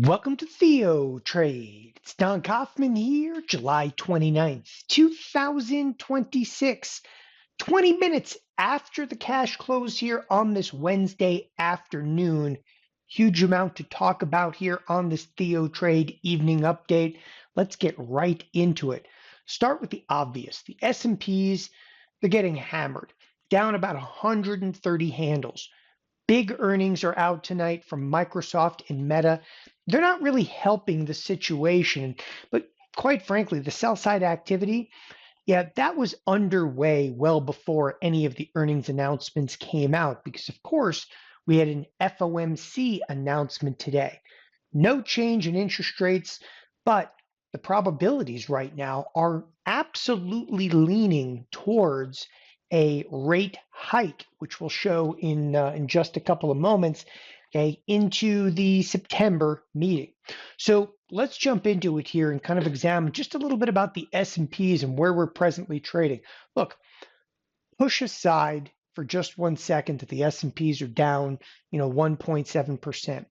Welcome to TheoTrade. It's Don Kaufman here, July 29th, 2026. 20 minutes after the cash close here on this Wednesday afternoon. Huge amount to talk about here on this TheoTrade evening update. Let's get right into it. Start with the obvious. The S&Ps, they're getting hammered, down about 130 handles. Big earnings are out tonight from Microsoft and Meta. They're not really helping the situation, but quite frankly, the sell side activity, that was underway well before any of the earnings announcements came out because, of course, we had an FOMC announcement today. No change in interest rates, but the probabilities right now are absolutely leaning towards a rate hike, which we'll show in just a couple of moments, okay, into the September meeting. So let's jump into it here and kind of examine just a little bit about the S&Ps and where we're presently trading. Look, push aside for just 1 second that the S&Ps are down, 1.7%.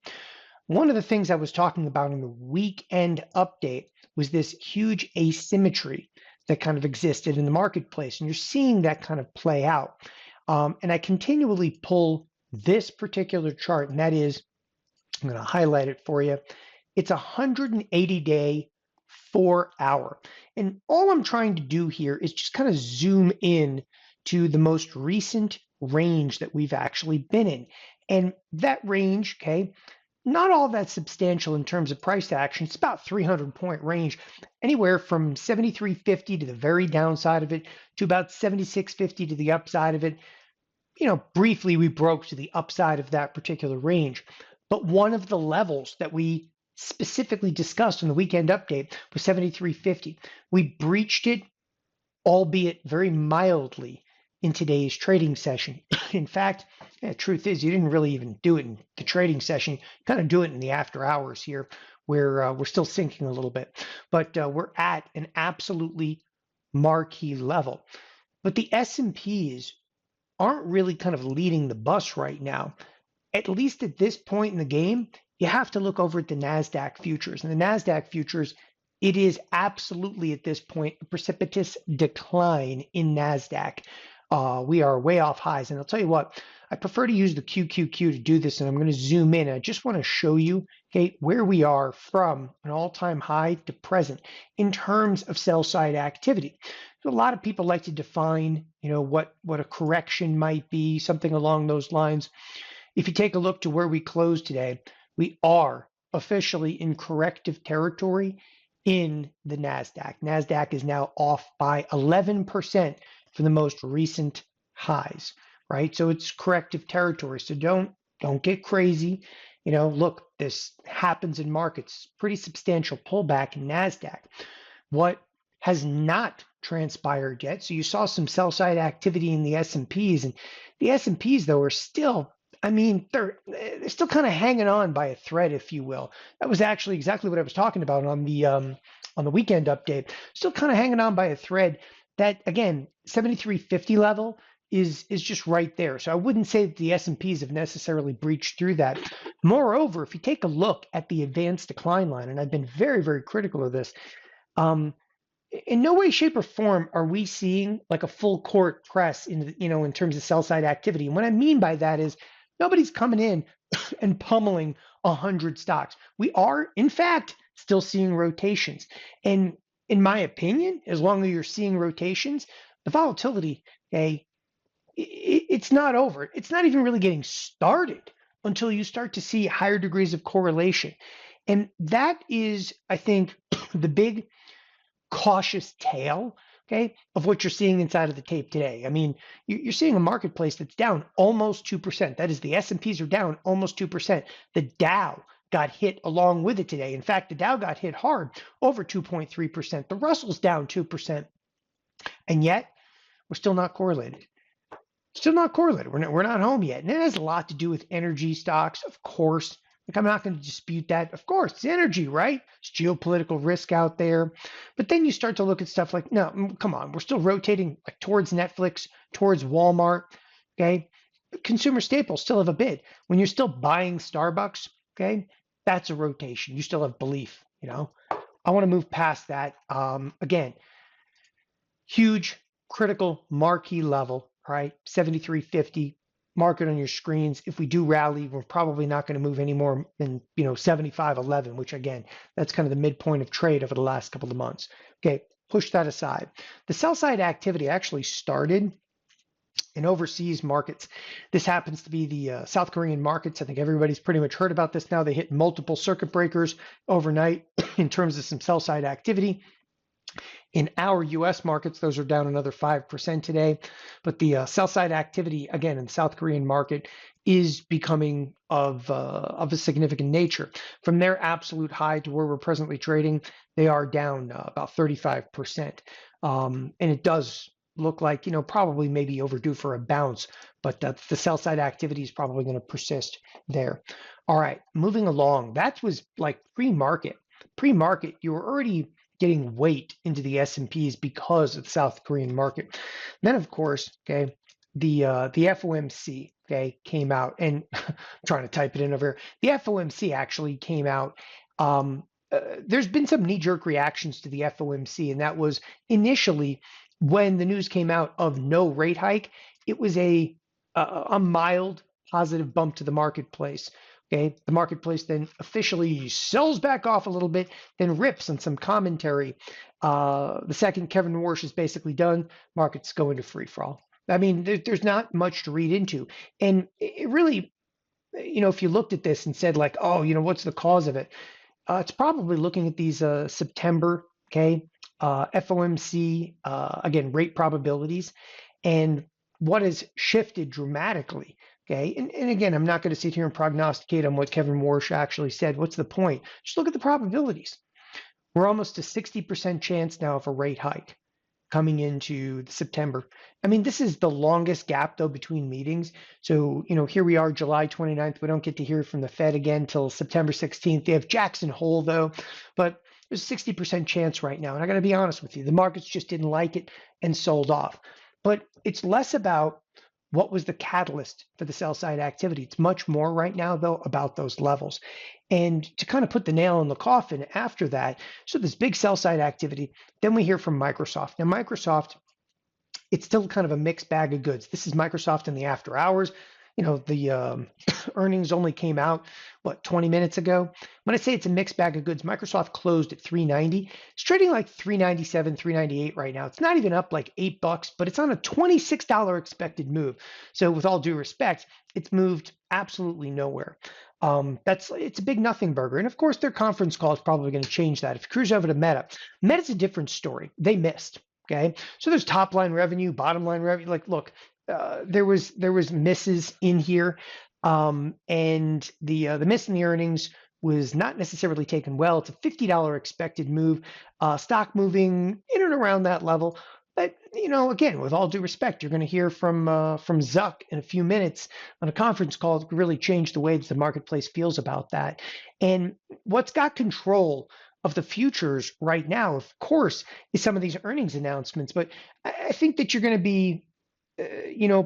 One of the things I was talking about in the weekend update was this huge asymmetry that kind of existed in the marketplace. And you're seeing that kind of play out. And I continually pull this particular chart, and that is, I'm going to highlight it for you. It's a 180-day 4-hour. And all I'm trying to do here is just kind of zoom in to the most recent range that we've actually been in. And that range, okay, not all that substantial in terms of price action. It's about 300-point range, anywhere from 73.50 to the very downside of it to about 76.50 to the upside of it. Briefly we broke to the upside of that particular range. But one of the levels that we specifically discussed in the weekend update was 73.50. We breached it, albeit very mildly, in today's trading session. In fact, the truth is you didn't really even do it in the trading session. You kind of do it in the after hours here where we're still sinking a little bit. But we're at an absolutely marquee level. But the S&Ps aren't really kind of leading the bus right now. At least at this point in the game, you have to look over at the Nasdaq futures. And the Nasdaq futures, it is absolutely at this point a precipitous decline in Nasdaq. We are way off highs. And I'll tell you what, I prefer to use the QQQ to do this, and I'm going to zoom in. I just want to show you, okay, where we are from an all-time high to present in terms of sell-side activity. So a lot of people like to define, what a correction might be, something along those lines. If you take a look to where we closed today, we are officially in corrective territory in the Nasdaq. Nasdaq is now off by 11% for the most recent highs, right? So it's corrective territory. So don't get crazy. Look, this happens in markets. Pretty substantial pullback in Nasdaq. What has not transpired yet? So you saw some sell side activity in the S&Ps, and the S&Ps though are still, they're still kind of hanging on by a thread, if you will. That was actually exactly what I was talking about on the weekend update. Still kind of hanging on by a thread. That, again, 73.50 level is just right there. So I wouldn't say that the S&Ps have necessarily breached through that. Moreover, if you take a look at the advanced decline line, and I've been very, very critical of this, in no way, shape, or form are we seeing like a full court press in terms of sell side activity. And what I mean by that is nobody's coming in and pummeling 100 stocks. We are, in fact, still seeing rotations. And in my opinion, as long as you're seeing rotations, the volatility, okay, it's not over. It's not even really getting started until you start to see higher degrees of correlation. And that is, I think, the big cautious tale, okay, of what you're seeing inside of the tape today. You're seeing a marketplace that's down almost 2%. That is, the S&Ps are down almost 2%. The Dow got hit along with it today. In fact, the Dow got hit hard, over 2.3%. The Russell's down 2%. And yet, we're still not correlated. Still not correlated. We're not home yet. And it has a lot to do with energy stocks, of course. Like, I'm not going to dispute that. Of course, it's energy, right? It's geopolitical risk out there. But then you start to look at stuff like, no, come on. We're still rotating like towards Netflix, towards Walmart, okay? Consumer staples still have a bid. When you're still buying Starbucks, okay, that's a rotation. You still have belief, I want to move past that. Again, huge critical marquee level, right? 73.50. Mark it on your screens. If we do rally, we're probably not going to move any more than 75.11, which again, that's kind of the midpoint of trade over the last couple of months. Okay, push that aside. The sell side activity actually started in overseas markets. This happens to be the South Korean markets. I think everybody's pretty much heard about this now. They hit multiple circuit breakers overnight in terms of some sell side activity. In our US markets, those are down another 5% today. But the sell side activity, again, in the South Korean market is becoming of a significant nature. From their absolute high to where we're presently trading, they are down about 35%. And it does look like, probably maybe overdue for a bounce, but the sell side activity is probably going to persist there. All right, moving along. That was like pre-market. Pre-market, you were already getting weight into the S&Ps because of the South Korean market. Then, of course, okay, the FOMC, okay, came out, and I'm trying to type it in over here. The FOMC actually came out. There's been some knee-jerk reactions to the FOMC, and that was initially when the news came out of no rate hike. It was a mild positive bump to the marketplace. Okay, the marketplace then officially sells back off a little bit, then rips on some commentary. The second Kevin Warsh is basically done, markets go into free for all. I mean, there's not much to read into. And it really, if you looked at this and said like, oh, what's the cause of it? It's probably looking at these September, okay, FOMC, again, rate probabilities, and what has shifted dramatically. Okay, and again, I'm not going to sit here and prognosticate on what Kevin Warsh actually said. What's the point? Just look at the probabilities. We're almost a 60% chance now of a rate hike coming into September. I mean, this is the longest gap, though, between meetings. So, here we are, July 29th. We don't get to hear from the Fed again till September 16th. They have Jackson Hole, though, but there's a 60% chance right now. And I got to be honest with you, the markets just didn't like it and sold off. But it's less about what was the catalyst for the sell side activity. It's much more right now, though, about those levels. And to kind of put the nail in the coffin after that, so this big sell side activity, then we hear from Microsoft. Now, Microsoft, it's still kind of a mixed bag of goods. This is Microsoft in the after hours. The earnings only came out, 20 minutes ago. When I say it's a mixed bag of goods, Microsoft closed at 390. It's trading like 397, 398 right now. It's not even up like $8, but it's on a $26 expected move. So with all due respect, it's moved absolutely nowhere. It's a big nothing burger. And of course, their conference call is probably going to change that. If you cruise over to Meta, Meta's a different story. They missed. Okay, so there's top line revenue, bottom line revenue. Like, look, there was misses in here, and the miss in the earnings was not necessarily taken well. It's a $50 expected move, stock moving in and around that level. But again, with all due respect, you're going to hear from Zuck in a few minutes on a conference call to really change the way that the marketplace feels about that. And what's got control of the futures right now, of course, is some of these earnings announcements. But I think that you're going to be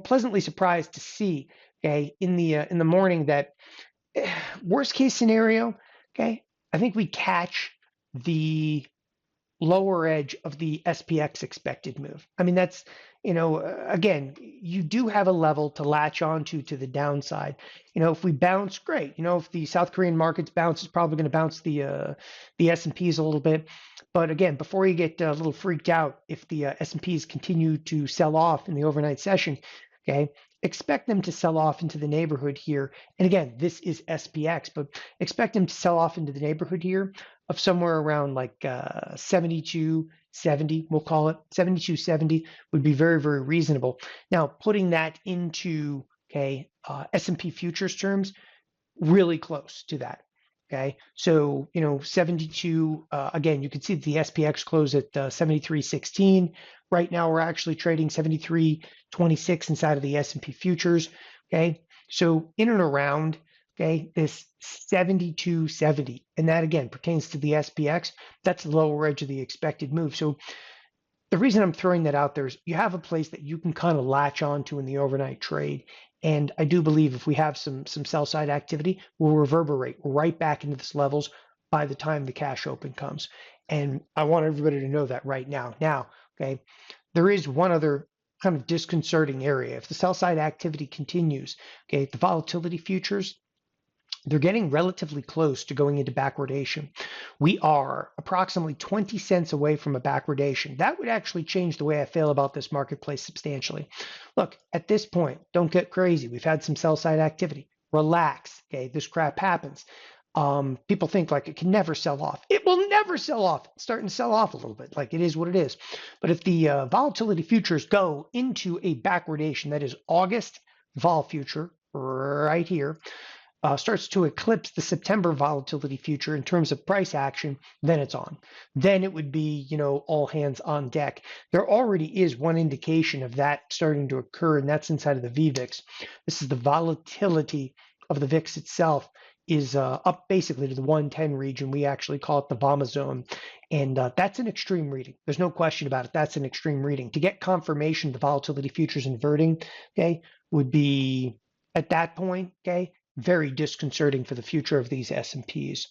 pleasantly surprised to see, okay, in the morning that worst case scenario, okay, I think we catch the lower edge of the SPX expected move. I mean, that's, again, you do have a level to latch onto to the downside. If we bounce, great. If the South Korean markets bounce, it's probably going to bounce the S&Ps a little bit. But again, before you get a little freaked out, if the S&Ps continue to sell off in the overnight session, okay, expect them to sell off into the neighborhood here. And again, this is SPX, but expect them to sell off into the neighborhood here of somewhere around like 72.70, we'll call it. 72.70 would be very, very reasonable. Now, putting that into, okay, S&P futures terms, really close to that. Okay, so 72. Again, you can see the SPX closed at 73.16. Right now, we're actually trading 73.26 inside of the S&P futures. Okay, so in and around, okay, this 72.70, and that again pertains to the SPX. That's the lower edge of the expected move. So The reason I'm throwing that out there is you have a place that you can kind of latch onto in the overnight trade. And I do believe if we have some sell side activity, we'll reverberate right back into this levels by the time the cash open comes. And I want everybody to know that right now. Now, okay, there is one other kind of disconcerting area. If the sell side activity continues, okay, the volatility futures, they're getting relatively close to going into backwardation. We are approximately 20 cents away from a backwardation. That would actually change the way I feel about this marketplace substantially. Look, at this point, don't get crazy. We've had some sell side activity. Relax, okay? This crap happens. People think like it can never sell off. It will never sell off. It's starting to sell off a little bit, like it is what it is. But if the volatility futures go into a backwardation, that is August vol future right here, starts to eclipse the September volatility future in terms of price action, then it's on. Then it would be, all hands on deck. There already is one indication of that starting to occur, and that's inside of the VVIX. This is the volatility of the VIX itself is up basically to the 110 region. We actually call it the VAMA zone. And that's an extreme reading. There's no question about it. That's an extreme reading. To get confirmation the volatility futures inverting, okay, would be at that point, okay, very disconcerting for the future of these S&Ps.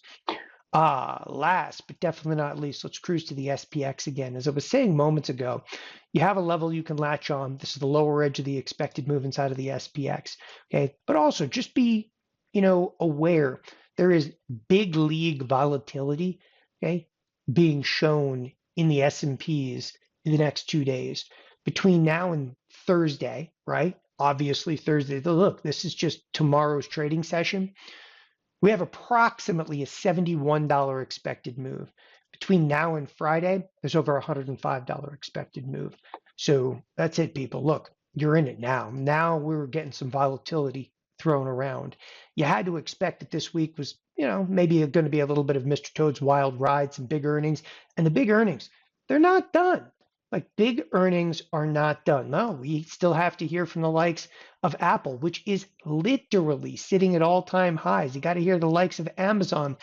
Last but definitely not least, let's cruise to the SPX again. As I was saying moments ago, you have a level you can latch on. This is the lower edge of the expected move inside of the SPX. Okay, but also just be, aware there is big league volatility, okay, being shown in the S&Ps in the next 2 days between now and Thursday, right? Obviously Thursday. Look, this is just tomorrow's trading session. We have approximately a $71 expected move. Between now and Friday, there's over a $105 expected move. So that's it, people. Look, you're in it now. Now we're getting some volatility thrown around. You had to expect that this week was, maybe going to be a little bit of Mr. Toad's wild ride, some big earnings. And the big earnings, they're not done. Like big earnings are not done. No, we still have to hear from the likes of Apple, which is literally sitting at all-time highs. You got to hear the likes of Amazon,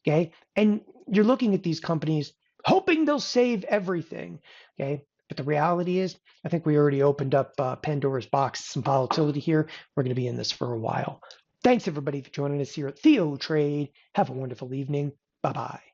okay? And you're looking at these companies hoping they'll save everything, okay? But the reality is, I think we already opened up Pandora's box, some volatility here. We're going to be in this for a while. Thanks, everybody, for joining us here at TheoTrade. Have a wonderful evening. Bye-bye.